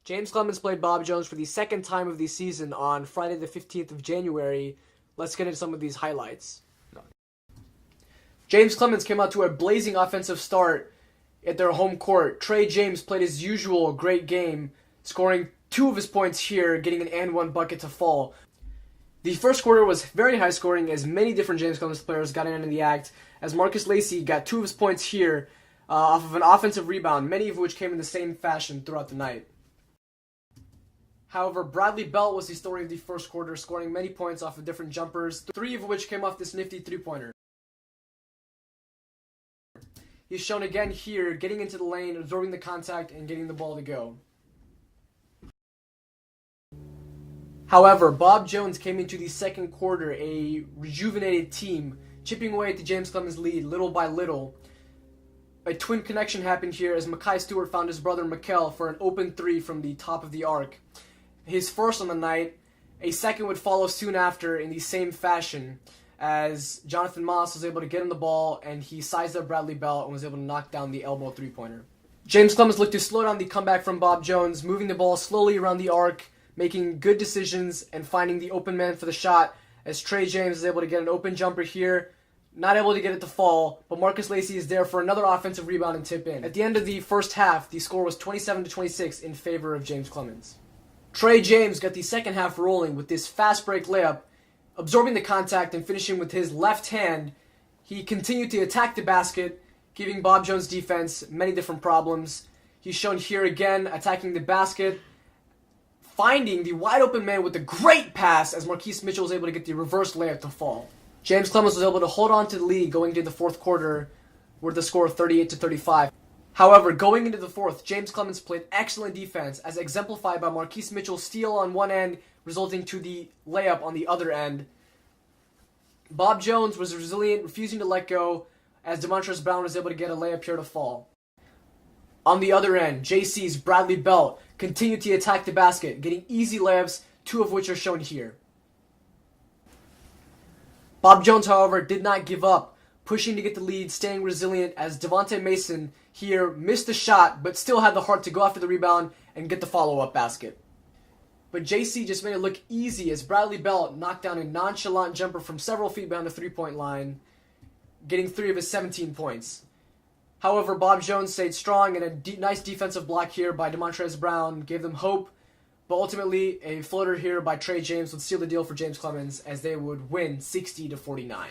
James Clemens played Bob Jones for the second time of the season on Friday the 15th of January. Let's get into some of these highlights. James Clemens came out to a blazing offensive start at their home court. Trey James played his usual great game, scoring 2 of his points here, getting an and 1 bucket to fall. The first quarter was very high scoring as many different James Clemens players got in the act, as Marcus Lacey got 2 of his points here off of an offensive rebound, many of which came in the same fashion throughout the night. However, Bradley Belt was the story of the first quarter, scoring many points off of different jumpers, 3 of which came off this nifty three-pointer. He's shown again here, getting into the lane, absorbing the contact, and getting the ball to go. However, Bob Jones came into the second quarter a rejuvenated team, chipping away at the James Clemens lead little by little. A twin connection happened here as Makai Stewart found his brother Mikel for an open 3 from the top of the arc. His first on the night, a second would follow soon after in the same fashion, as Jonathan Moss was able to get him the ball and he sized up Bradley Belt and was able to knock down the elbow three-pointer. James Clemens looked to slow down the comeback from Bob Jones, moving the ball slowly around the arc, making good decisions and finding the open man for the shot, as Trey James is able to get an open jumper here, not able to get it to fall, but Marcus Lacey is there for another offensive rebound and tip in. At the end of the first half, the score was 27-26 in favor of James Clemens. Trey James got the second half rolling with this fast break layup, absorbing the contact and finishing with his left hand. He continued to attack the basket, giving Bob Jones' defense many different problems. He's shown here again attacking the basket, finding the wide open man with a great pass as Marquise Mitchell was able to get the reverse layup to fall. James Clemens was able to hold on to the lead going into the fourth quarter with the score of 38-35. However, going into the fourth, James Clemens played excellent defense as exemplified by Marquise Mitchell's steal on one end, resulting to the layup on the other end. Bob Jones was resilient, refusing to let go, as Demontrez Brown was able to get a layup here to fall. On the other end, JC's Bradley Belt continued to attack the basket, getting easy layups, 2 of which are shown here. Bob Jones, however, did not give up, pushing to get the lead, staying resilient as Devontae Mason here missed the shot, but still had the heart to go after the rebound and get the follow-up basket. But JC just made it look easy as Bradley Belt knocked down a nonchalant jumper from several feet behind the three-point line, getting 3 of his 17 points. However, Bob Jones stayed strong, and a nice defensive block here by Demontrez Brown gave them hope, but ultimately a floater here by Trey James would seal the deal for James Clemens as they would win 60-49.